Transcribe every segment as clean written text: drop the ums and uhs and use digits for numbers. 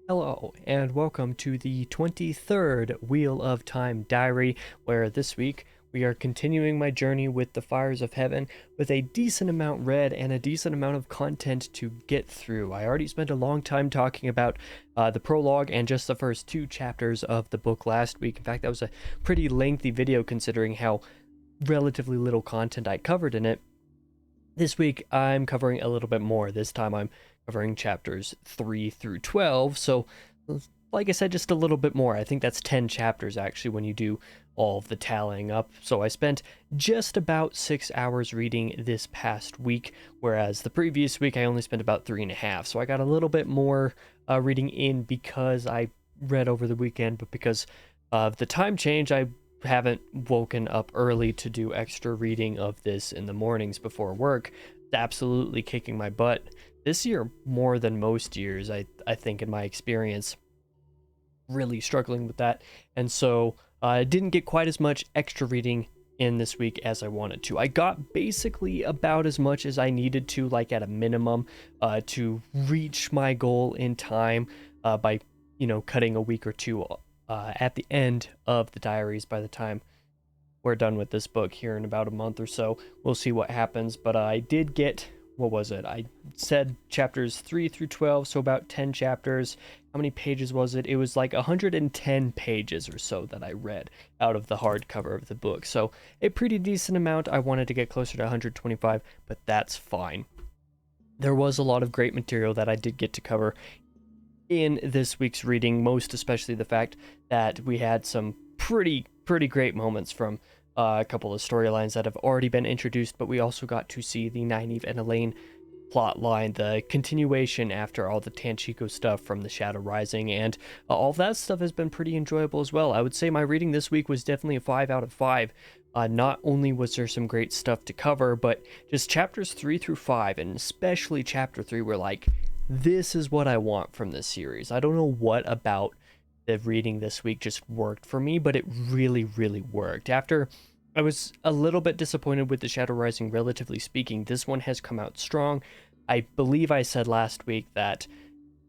Hello, and welcome to the 23rd Wheel of Time Diary, where this week we are continuing my journey with the Fires of Heaven with a decent amount read and a decent amount of content to get through. I already spent a long time talking about the prologue and just the first two chapters of the book last week. In fact, that was a pretty lengthy video considering how relatively little content I covered in it. This week I'm covering a little bit more. This time I'm covering chapters 3 through 12, so like I said, just a little bit more. I think that's 10 chapters actually when you do all of the tallying up. So I spent just about 6 hours reading this past week, whereas the previous week I only spent about 3.5. So I got a little bit more reading in because I read over the weekend, but because of the time change, I haven't woken up early to do extra reading of this in the mornings before work. It's absolutely kicking my butt this year more than most years, I think, in my experience, really struggling with that. And so I didn't get quite as much extra reading in this week as I wanted to. I got basically about as much as I needed to, like at a minimum, to reach my goal in time by, cutting a week or two at the end of the diaries. By the time we're done with this book here in about a month or so, we'll see what happens. But I did get, what was it? I said chapters 3 through 12, so about 10 chapters. How many pages was it? It was like 110 pages or so that I read out of the hardcover of the book. So a pretty decent amount. I wanted to get closer to 125, but that's fine. There was a lot of great material that I did get to cover in this week's reading, most especially the fact that we had some pretty great moments from a couple of storylines that have already been introduced, but we also got to see the Nynaeve and Elaine plot line, the continuation after all the Tanchico stuff from the Shadow Rising, and all that stuff has been pretty enjoyable as well. I would say my reading this week was definitely a 5 out of 5. Not only was there some great stuff to cover, but just chapters 3 through 5, and especially chapter 3, were like, this is what I want from this series. I don't know what about the reading this week just worked for me, but it really worked. After I was a little bit disappointed with the Shadow Rising, relatively speaking, this one has come out strong. I believe I said last week that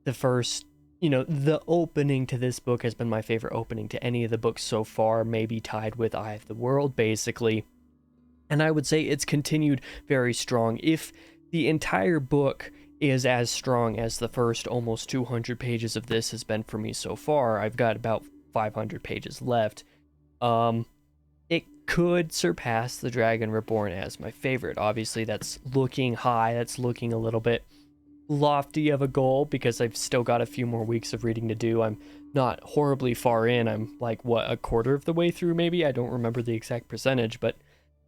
the first, the opening to this book has been my favorite opening to any of the books so far, maybe tied with Eye of the World, basically. And I would say it's continued very strong. If the entire book is as strong as the first almost 200 pages of this has been for me so far, I've got about 500 pages left. It could surpass The Dragon Reborn as my favorite. Obviously, that's looking high. That's looking a little bit lofty of a goal because I've still got a few more weeks of reading to do. I'm not horribly far in. I'm like, a quarter of the way through maybe? I don't remember the exact percentage, but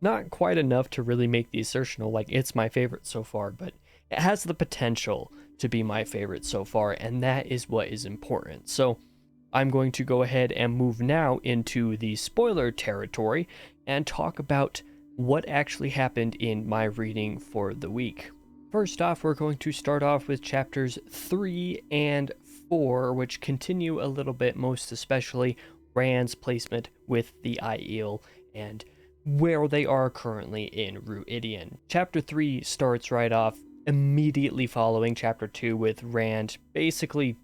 not quite enough to really make the assertional like it's my favorite so far, but it has the potential to be my favorite so far, and that is what is important. So I'm going to go ahead and move now into the spoiler territory and talk about what actually happened in my reading for the week. First off, we're going to start off with chapters 3 and 4, which continue a little bit, most especially Rand's placement with the Aiel and where they are currently in Ruidian. Chapter 3 starts right off immediately following chapter 2 with Rand basically,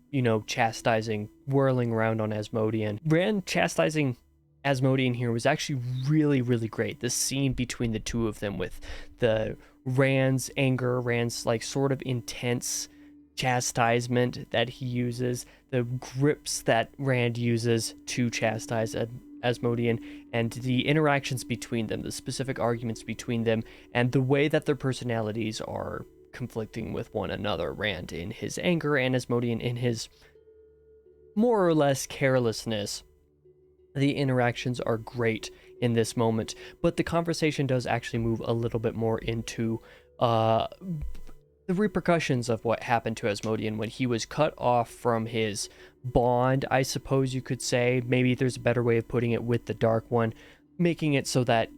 chastising, whirling around on Asmodean. Rand chastising Asmodean here was actually really great. The scene between the two of them with the Rand's anger, Rand's like sort of intense chastisement that he uses, the grips that Rand uses to chastise Asmodean, and the interactions between them, the specific arguments between them, and the way that their personalities are conflicting with one another. Rand in his anger and Asmodean in his more or less carelessness. The interactions are great in this moment, but the conversation does actually move a little bit more into the repercussions of what happened to Asmodean when he was cut off from his bond, I suppose you could say. Maybe there's a better way of putting it, with the Dark One, making it so that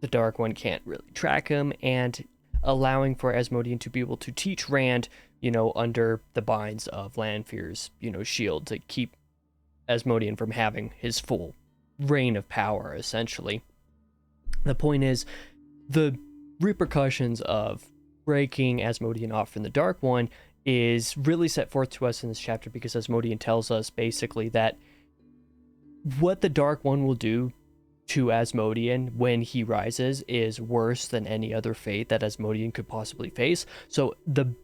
the Dark One can't really track him, and allowing for Asmodean to be able to teach Rand, under the binds of Lanfear's, shield, to keep Asmodean from having his full reign of power, essentially. The point is, the repercussions of breaking Asmodean off from the Dark One is really set forth to us in this chapter, because Asmodean tells us basically that what the Dark One will do to Asmodean when he rises is worse than any other fate that Asmodean could possibly face. So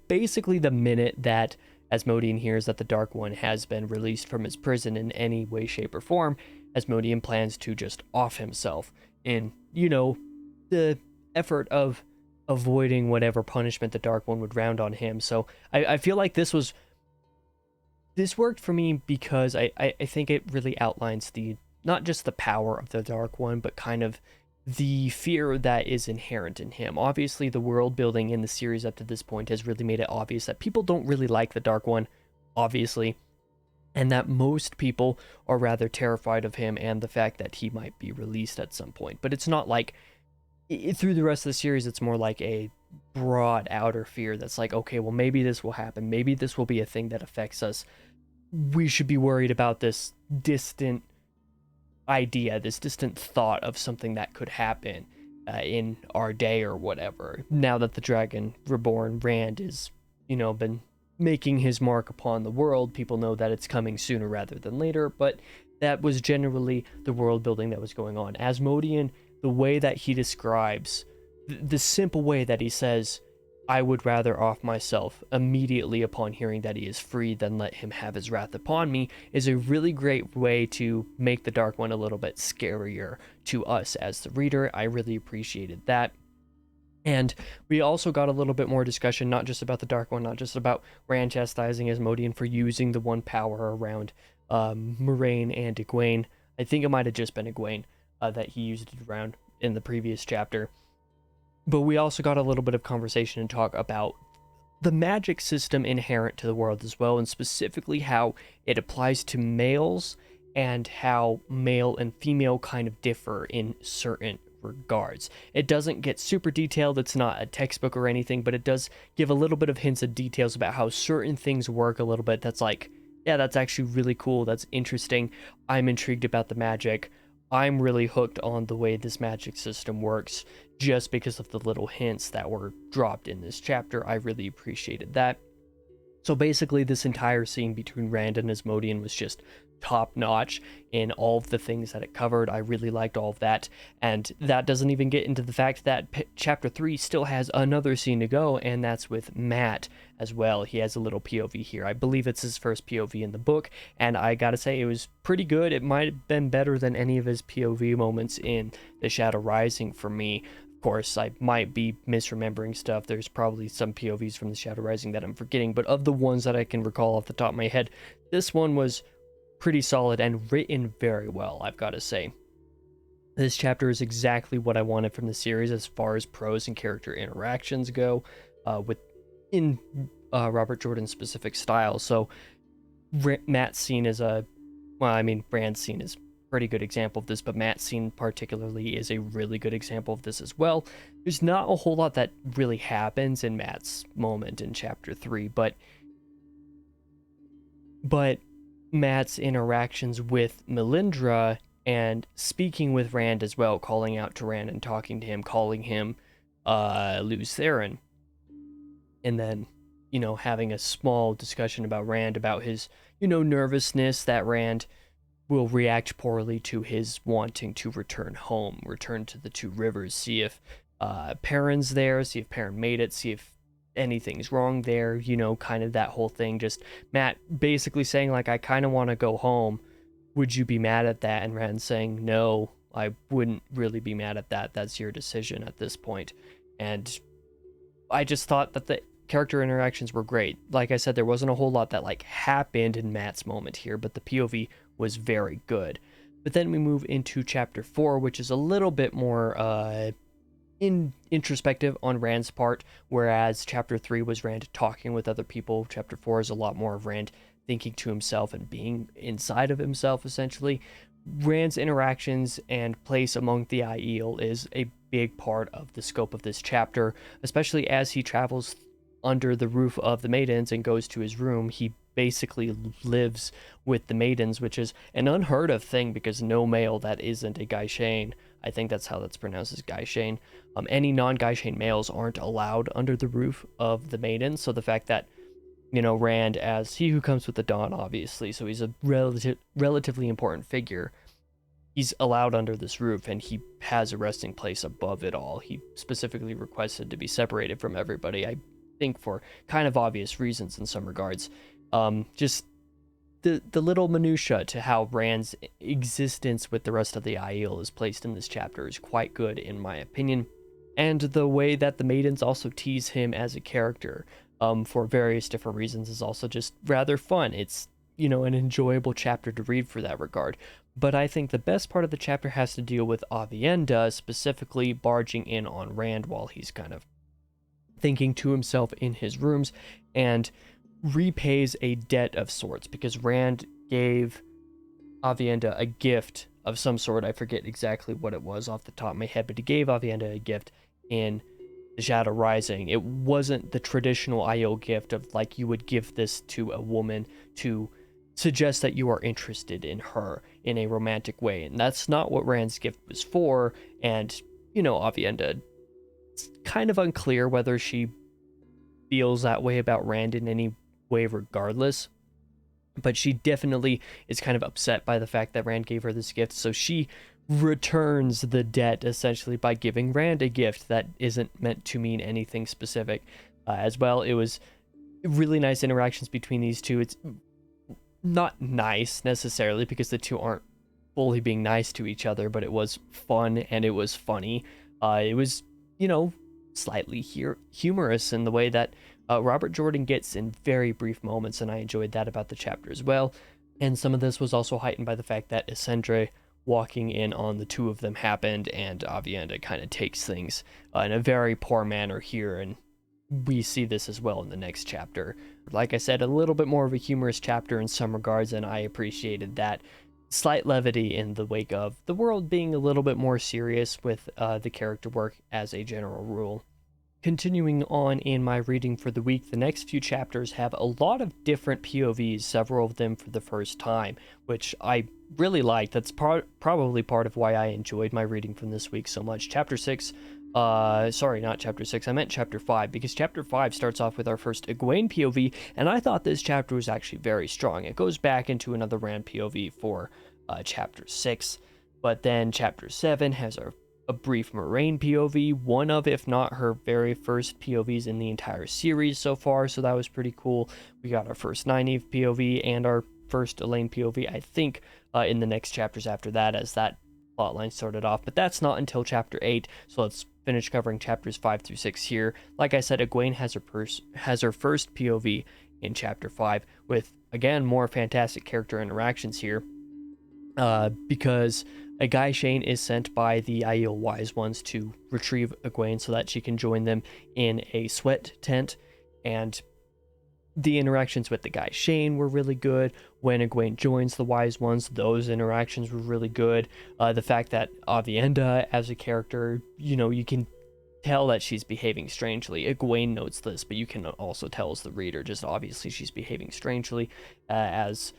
basically the minute that Asmodean hears that the Dark One has been released from his prison in any way, shape, or form, Asmodean plans to just off himself in, the effort of avoiding whatever punishment the Dark One would round on him. So I feel like this worked for me because I think it really outlines not just the power of the Dark One, but kind of the fear that is inherent in him. Obviously, the world building in the series up to this point has really made it obvious that people don't really like the Dark One, obviously, and that most people are rather terrified of him and the fact that he might be released at some point. But it's not like, through the rest of the series, it's more like a broad outer fear that's like, okay, well, maybe this will happen. Maybe this will be a thing that affects us. We should be worried about this distant idea, this distant thought of something that could happen in our day or whatever. Now that the Dragon Reborn Rand is, been making his mark upon the world, people know that it's coming sooner rather than later, but that was generally the world building that was going on. Asmodean, the way that he describes, the simple way that he says, I would rather off myself immediately upon hearing that he is free than let him have his wrath upon me, is a really great way to make the Dark One a little bit scarier to us as the reader. I really appreciated that. And we also got a little bit more discussion, not just about the Dark One, not just about Rand chastising Asmodean for using the one power around Moraine and Egwene. I think it might have just been Egwene that he used it around in the previous chapter. But we also got a little bit of conversation and talk about the magic system inherent to the world as well, and specifically how it applies to males and how male and female kind of differ in certain regards. It doesn't get super detailed, it's not a textbook or anything, but it does give a little bit of hints and details about how certain things work a little bit. That's like, yeah, that's actually really cool, that's interesting, I'm intrigued about the magic. I'm really hooked on the way this magic system works just because of the little hints that were dropped in this chapter. I really appreciated that. So basically, this entire scene between Rand and Asmodean was just top notch in all of the things that it covered. I really liked all of that. And that doesn't even get into the fact that chapter 3 still has another scene to go, and that's with Matt as well. He has a little POV here. I believe it's his first POV in the book, and I gotta say, it was pretty good. It might have been better than any of his POV moments in The Shadow Rising for me. Of course, I might be misremembering stuff. There's probably some POVs from The Shadow Rising that I'm forgetting, but of the ones that I can recall off the top of my head, this one was pretty solid and written very well, I've got to say. This chapter is exactly what I wanted from the series as far as prose and character interactions go, in Robert Jordan's specific style. So Matt's scene is Rand's scene is a pretty good example of this, but Matt's scene particularly is a really good example of this as well. There's not a whole lot that really happens in Matt's moment in chapter 3, but Matt's interactions with Melindra and speaking with Rand as well, calling out to Rand and talking to him, calling him Luz Theron, and then having a small discussion about Rand, about his nervousness that Rand will react poorly to his wanting to return home, return to the Two Rivers, see if Perrin's there, see if Perrin made it, see if anything's wrong there, kind of that whole thing. Just Matt basically saying, like, I kind of want to go home. Would you be mad at that? And Rand saying, no, I wouldn't really be mad at that. That's your decision at this point. And I just thought that the character interactions were great. Like I said, there wasn't a whole lot that happened in Matt's moment here, but the POV was very good. But then we move into chapter 4, which is a little bit more introspective on Rand's part, whereas chapter 3 was Rand talking with other people. Chapter 4 is a lot more of Rand thinking to himself and being inside of himself, essentially. Rand's interactions and place among the Aiel is a big part of the scope of this chapter, especially as he travels under the roof of the Maidens and goes to his room. He basically lives with the Maidens, which is an unheard of thing because no male that isn't a Gaishane, I think that's how that's pronounced, is Gaishane, any non-Gaishane males aren't allowed under the roof of the Maidens. So the fact that Rand as he who comes with the dawn, obviously, so he's a relatively important figure. He's allowed under this roof, and he has a resting place above it all. He specifically requested to be separated from everybody, I think for kind of obvious reasons in some regards. Just the little minutia to how Rand's existence with the rest of the Aiel is placed in this chapter is quite good, in my opinion. And the way that the maidens also tease him as a character, for various different reasons, is also just rather fun. It's, an enjoyable chapter to read for that regard. But I think the best part of the chapter has to deal with Aviendha specifically barging in on Rand while he's kind of thinking to himself in his rooms, and repays a debt of sorts because Rand gave Aviendha a gift of some sort. I forget exactly what it was off the top of my head, but he gave Aviendha a gift in the Shadow Rising. It wasn't the traditional Aiel gift of like you would give this to a woman to suggest that you are interested in her in a romantic way, and that's not what Rand's gift was for. And Aviendha, it's kind of unclear whether she feels that way about Rand in any way regardless, but she definitely is kind of upset by the fact that Rand gave her this gift, so she returns the debt essentially by giving Rand a gift that isn't meant to mean anything specific. As well, it was really nice interactions between these two. It's not nice necessarily because the two aren't fully being nice to each other, but it was fun and it was funny. It was, slightly humorous in the way that Robert Jordan gets in very brief moments, and I enjoyed that about the chapter as well. And some of this was also heightened by the fact that Essendre walking in on the two of them happened, and Aviendha kind of takes things in a very poor manner here, and we see this as well in the next chapter. Like I said, a little bit more of a humorous chapter in some regards, and I appreciated that slight levity in the wake of the world being a little bit more serious with the character work as a general rule. Continuing on in my reading for the week, the next few chapters have a lot of different POVs, several of them for the first time, which I really like. That's probably part of why I enjoyed my reading from this week so much. Chapter 6, sorry, not chapter 6, I meant chapter 5, because chapter 5 starts off with our first Egwene POV, and I thought this chapter was actually very strong. It goes back into another Rand POV for chapter 6, but then chapter 7 has a brief Moraine POV, one of, if not her very first POVs in the entire series so far, so that was pretty cool. We got our first Nynaeve POV and our first Elaine POV, I think, in the next chapters after that, as that plotline started off, but that's not until chapter 8, so let's finish covering chapters 5 through 6 here. Like I said, Egwene has her first POV in chapter 5, with, again, more fantastic character interactions here, because a Guy Shane is sent by the Aiel Wise Ones to retrieve Egwene so that she can join them in a sweat tent, and the interactions with the Guy Shane were really good. When Egwene joins the Wise Ones, those interactions were really good. The fact that Aviendha as a character, you can tell that she's behaving strangely. Egwene notes this, but you can also tell as the reader, just obviously she's behaving strangely as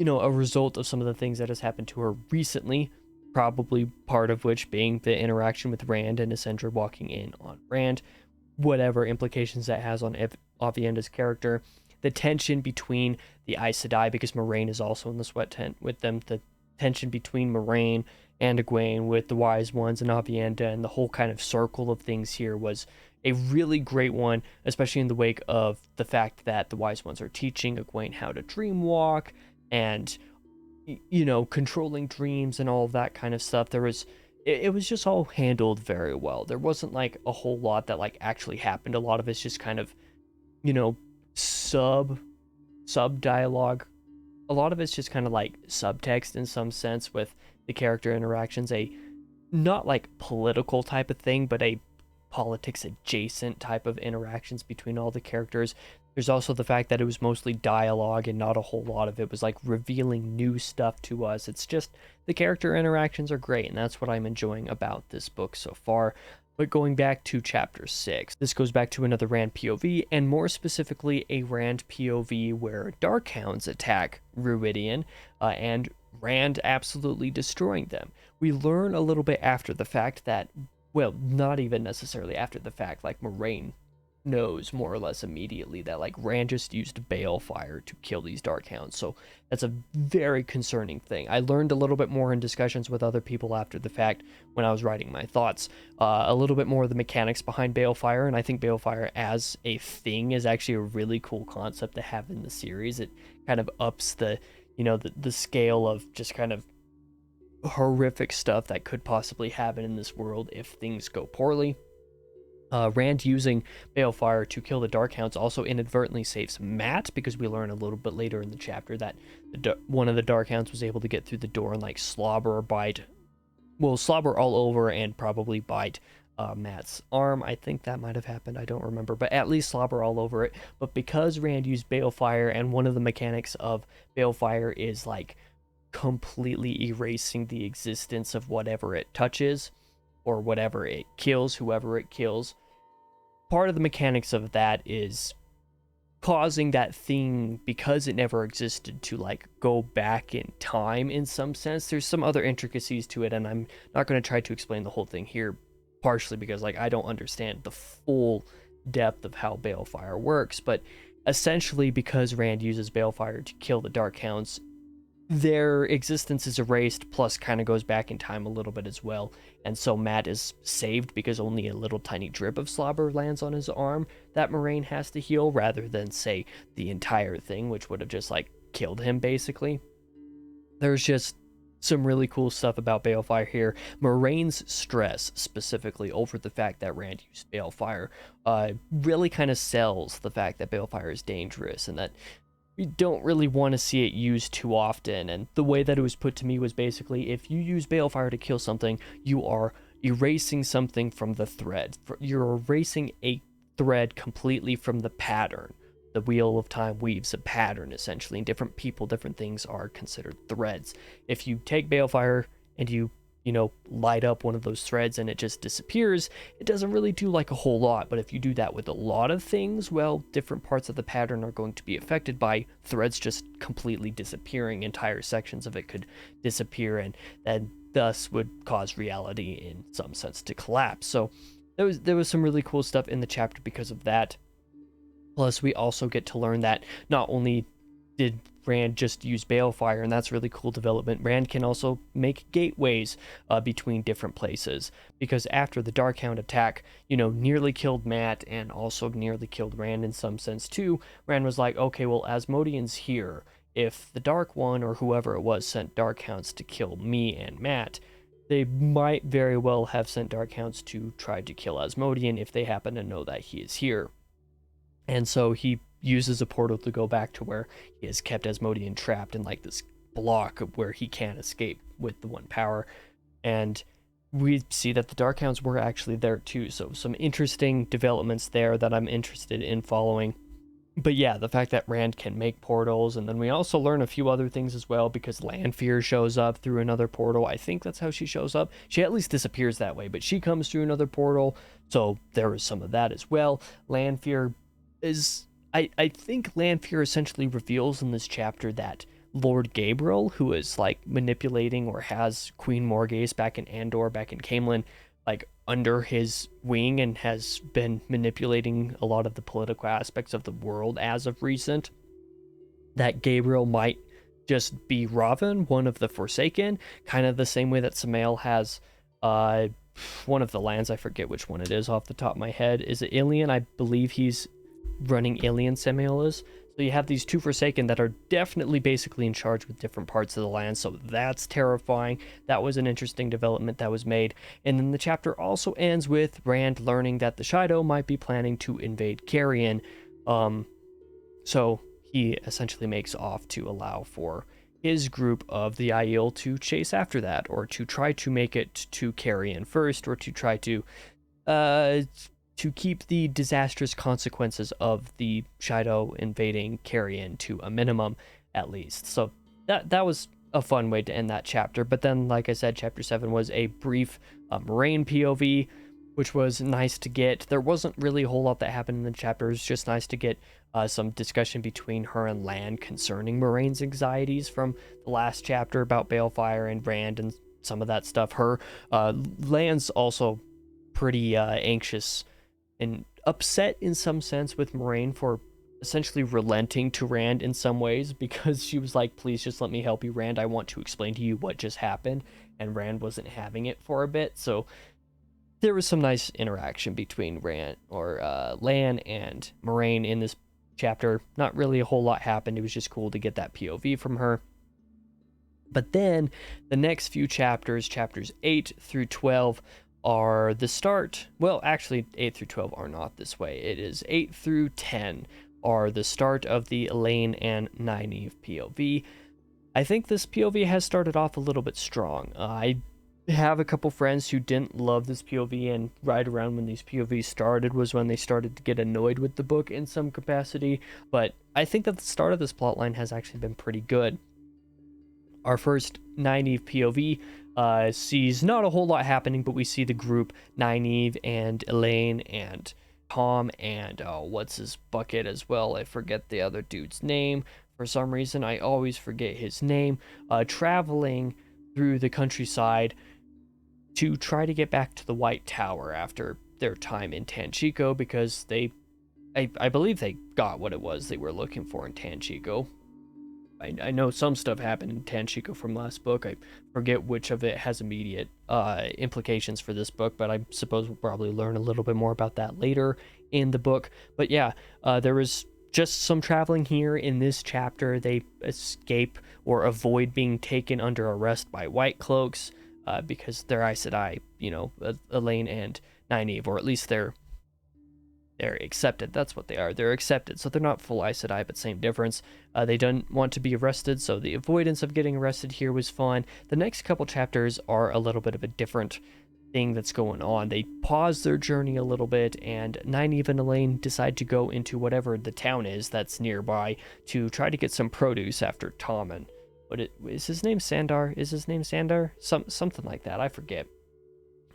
a result of some of the things that has happened to her recently, probably part of which being the interaction with Rand and Essendre walking in on Rand, whatever implications that has on Aviendha's character, the tension between the Aes Sedai, because Moraine is also in the sweat tent with them, the tension between Moraine and Egwene with the Wise Ones and Aviendha, and the whole kind of circle of things here was a really great one, especially in the wake of the fact that the Wise Ones are teaching Egwene how to dream walk, and controlling dreams and all of that kind of stuff. It was just all handled very well. There wasn't like a whole lot that like actually happened. A lot of it's just kind of sub dialogue. A lot of it's just kind of like subtext in some sense with the character interactions, a not like political type of thing, but a politics adjacent type of interactions between all the characters. There's also the fact that it was mostly dialogue and not a whole lot of it was like revealing new stuff to us. It's just the character interactions are great, and that's what I'm enjoying about this book so far. But going back to chapter 6, this goes back to another Rand POV, and more specifically a Rand POV where Darkhounds attack Ruidian, and Rand absolutely destroying them. We learn a little bit after the fact that, well, not even necessarily after the fact, like Moraine knows more or less immediately that like Rand just used balefire to kill these Darkhounds. So that's a very concerning thing. I learned a little bit more in discussions with other people after the fact when I was writing my thoughts, a little bit more of the mechanics behind balefire, and I think balefire as a thing is actually a really cool concept to have in the series. It kind of ups the, the scale of just kind of horrific stuff that could possibly happen in this world if things go poorly. Rand using balefire to kill the Darkhounds also inadvertently saves Matt, because we learn a little bit later in the chapter that one of the Darkhounds was able to get through the door and like slobber all over and probably bite Matt's arm. I think that might have happened. I don't remember, but at least slobber all over it. But because Rand used balefire, and one of the mechanics of balefire is like completely erasing the existence of whatever it touches or whatever it kills, whoever it kills. Part of the mechanics of that is causing that thing, because it never existed, to like go back in time in some sense. There's some other intricacies to it, and I'm not going to try to explain the whole thing here, partially because like I don't understand the full depth of how balefire works. But essentially, because Rand uses balefire to kill the Darkhounds, their existence is erased, plus kind of goes back in time a little bit as well. And so Matt is saved because only a little tiny drip of slobber lands on his arm that Moraine has to heal, rather than, say, the entire thing, which would have just, like, killed him, basically. There's just some really cool stuff about balefire here. Moraine's stress, specifically, over the fact that Rand used balefire, really kind of sells the fact that balefire is dangerous, and that you don't really want to see it used too often. And the way that it was put to me was basically, if you use balefire to kill something, you are erasing something from the thread. You're erasing a thread completely from the pattern. The Wheel of Time weaves a pattern, essentially, and different people, different things are considered threads. If you take balefire and you light up one of those threads and it just disappears, it doesn't really do like a whole lot. But if you do that with a lot of things, well, different parts of the pattern are going to be affected by threads just completely disappearing. Entire sections of it could disappear, and then thus would cause reality in some sense to collapse. So there was some really cool stuff in the chapter because of that. Plus, we also get to learn that not only did Rand just use balefire, and that's really cool development, Rand can also make gateways between different places, because after the Darkhound attack, nearly killed Matt and also nearly killed Rand in some sense too, Rand was like, okay, well, Asmodean's here. If the Dark One or whoever it was sent Darkhounds to kill me and Matt, they might very well have sent Darkhounds to try to kill Asmodean if they happen to know that he is here. And so he uses a portal to go back to where he has kept Asmodean trapped in like this block of where he can't escape with the one power. And we see that the Darkhounds were actually there too. So some interesting developments there that I'm interested in following. But yeah, the fact that Rand can make portals, and then we also learn a few other things as well, because Lanfear shows up through another portal. I think that's how she shows up. She at least disappears that way, but she comes through another portal, so there is some of that as well. Lanfear is... I think Lanfear essentially reveals in this chapter that Lord Gabriel, who is like manipulating or has Queen Morghast back in Andor, back in Caemlyn, like under his wing, and has been manipulating a lot of the political aspects of the world as of recent, that Gabriel might just be Ravin, one of the Forsaken, kind of the same way that Samael has one of the lands. I forget which one it is off the top of my head. Is it Ilion? I believe he's running Ilion, Samael is. So you have these two Forsaken that are definitely basically in charge with different parts of the land, so that's terrifying. That was an interesting development that was made. And then the chapter also ends with Rand learning that the Shido might be planning to invade Carrion. So he essentially makes off to allow for his group of the Aiel to chase after that, or to try to make it to Carrion first, or to try to keep the disastrous consequences of the Shido invading Carrion to a minimum, at least. So that was a fun way to end that chapter. But then, like I said, chapter 7 was a brief Moraine POV, which was nice to get. There wasn't really a whole lot that happened in the chapter. It was just nice to get some discussion between her and Lan concerning Moraine's anxieties from the last chapter about balefire and Rand and some of that stuff. Lan's also pretty anxious and upset in some sense with Moraine for essentially relenting to Rand in some ways, because she was like, please just let me help you, Rand. I want to explain to you what just happened. And Rand wasn't having it for a bit. So there was some nice interaction between Lan and Moraine in this chapter. Not really a whole lot happened. It was just cool to get that POV from her. But then the next few chapters, chapters 8 through 12, are the start. Well, actually, 8 through 12 are not this way. It is 8 through 10 are the start of the Elaine and Nynaeve POV. I think this POV has started off a little bit strong. I have a couple friends who didn't love this POV, and right around when these POVs started was when they started to get annoyed with the book in some capacity. But I think that the start of this plotline has actually been pretty good. Our first Nynaeve POV sees not a whole lot happening, but we see the group Nynaeve and Elaine and Tom and what's his bucket as well. I forget the other dude's name. For some reason, I always forget his name. Traveling through the countryside to try to get back to the White Tower after their time in Tanchico, because I believe they got what it was they were looking for in Tanchico. I know some stuff happened in Tanchico from last book. I forget which of it has immediate implications for this book, but I suppose we'll probably learn a little bit more about that later in the book. But yeah, there was just some traveling here in this chapter. They escape or avoid being taken under arrest by White Cloaks because they're Aes Sedai, Elaine and Nynaeve, or at least they're accepted. That's what they are. They're accepted. So they're not full Aes Sedai, but same difference. They don't want to be arrested, so the avoidance of getting arrested here was fun. The next couple chapters are a little bit of a different thing that's going on. They pause their journey a little bit, and Nynaeve and Elaine decide to go into whatever the town is that's nearby to try to get some produce after Tommen. Is his name Sandar? Is his name Sandar? Something like that. I forget.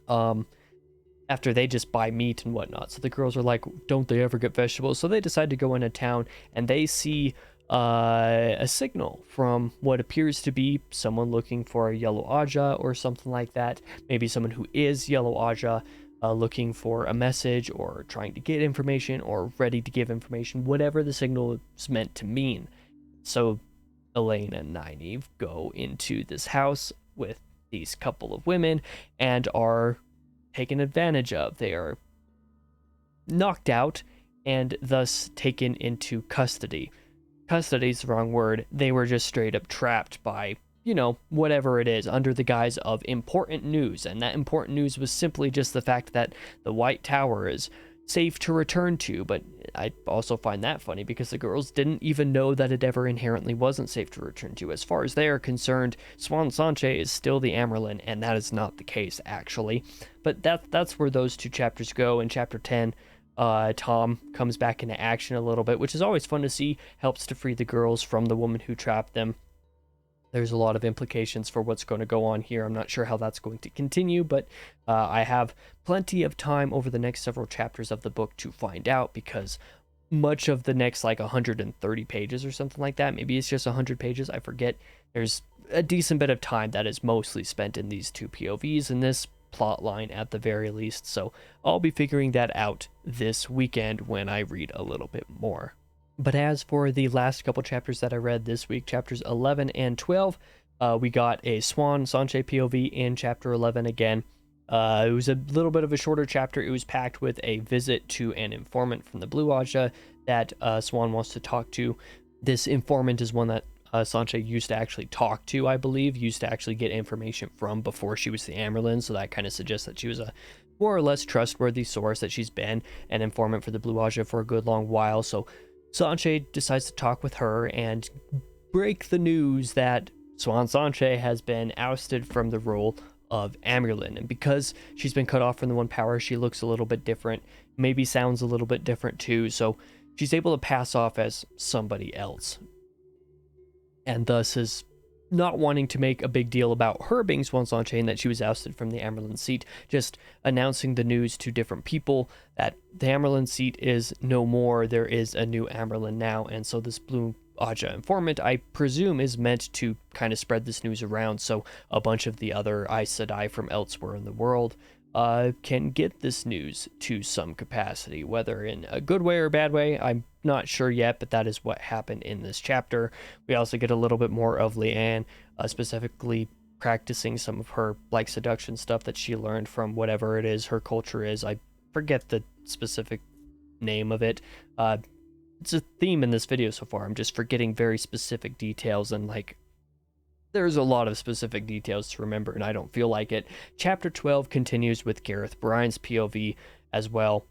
After they just buy meat and whatnot. So the girls are like, don't they ever get vegetables? So they decide to go into town, and they see a signal from what appears to be someone looking for a Yellow Aja or something like that. Maybe someone who is Yellow Aja looking for a message or trying to get information or ready to give information, whatever the signal is meant to mean. So Elaine and Nynaeve go into this house with these couple of women and are taken advantage of. They are knocked out and thus taken into custody. Custody's the wrong word. They were just straight up trapped by, whatever it is, under the guise of important news. And that important news was simply just the fact that the White Tower is safe to return to. But I also find that funny because the girls didn't even know that it ever inherently wasn't safe to return to. As far as they are concerned, Swan Sanche is still the Amyrlin, and that is not the case, actually. But that's where those two chapters go. In chapter 10, Tom comes back into action a little bit, which is always fun to see. Helps to free the girls from the woman who trapped them. There's a lot of implications for what's going to go on here. I'm not sure how that's going to continue, but I have plenty of time over the next several chapters of the book to find out, because much of the next 130 pages or something like that, maybe it's just 100 pages, I forget, there's a decent bit of time that is mostly spent in these two POVs in this plot line at the very least. So I'll be figuring that out this weekend when I read a little bit more. But as for the last couple chapters that I read this week, chapters 11 and 12, we got a Swan Sanche POV in chapter 11 again. It was a little bit of a shorter chapter. It was packed with a visit to an informant from the Blue Aja that Swan wants to talk to. This informant is one that Sanche used to actually talk to, I believe, used to actually get information from before she was the Amyrlin, so that kind of suggests that she was a more or less trustworthy source, that she's been an informant for the Blue Aja for a good long while. So Sanche decides to talk with her and break the news that Swan Sanche has been ousted from the role of Amyrlin. And because she's been cut off from the One Power, she looks a little bit different, maybe sounds a little bit different too, so she's able to pass off as somebody else. And thus is not wanting to make a big deal about her being Swan Sanche and that she was ousted from the Amyrlin seat, just announcing the news to different people that the Amyrlin seat is no more, there is a new Amyrlin now. And so this Blue Aja informant, I presume, is meant to kind of spread this news around so a bunch of the other Aes Sedai from elsewhere in the world can get this news to some capacity, whether in a good way or a bad way. I'm not sure yet, but that is what happened in this chapter. We also get a little bit more of Leanne, specifically practicing some of her like seduction stuff that she learned from whatever it is her culture is. I forget the specific name of it. It's a theme in this video so far. I'm just forgetting very specific details, and like there's a lot of specific details to remember, and I don't feel like it. Chapter 12 continues with Gareth Bryant's POV as well,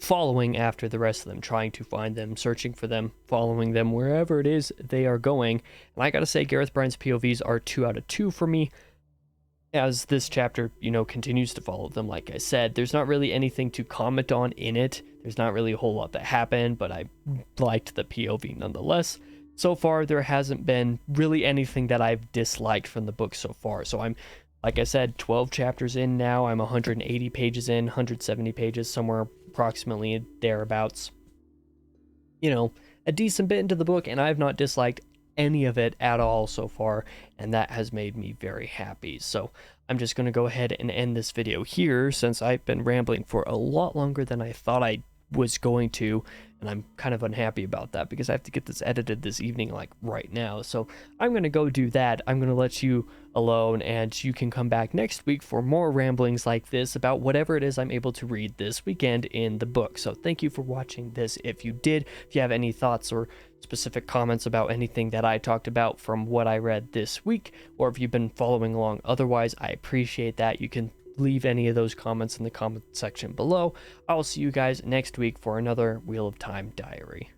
following after the rest of them, trying to find them, searching for them, following them wherever it is they are going. And I gotta say, Gareth Bryant's POVs are 2 out of 2 for me, as this chapter, continues to follow them. Like I said, there's not really anything to comment on in it. There's not really a whole lot that happened, but I liked the POV nonetheless. So far, there hasn't been really anything that I've disliked from the book so far. So I'm, like I said, 12 chapters in now. I'm 180 pages in, 170 pages, somewhere approximately thereabouts. A decent bit into the book, and I've not disliked any of it at all so far, and that has made me very happy. So I'm just going to go ahead and end this video here, since I've been rambling for a lot longer than I thought I was going to, and I'm kind of unhappy about that because I have to get this edited this evening, like right now. So I'm going to go do that. I'm going to let you alone, and you can come back next week for more ramblings like this about whatever it is I'm able to read this weekend in the book. So thank you for watching this. If you did, if you have any thoughts or specific comments about anything that I talked about from what I read this week, or if you've been following along otherwise, I appreciate that. You can leave any of those comments in the comment section below. I'll see you guys next week for another Wheel of Time diary.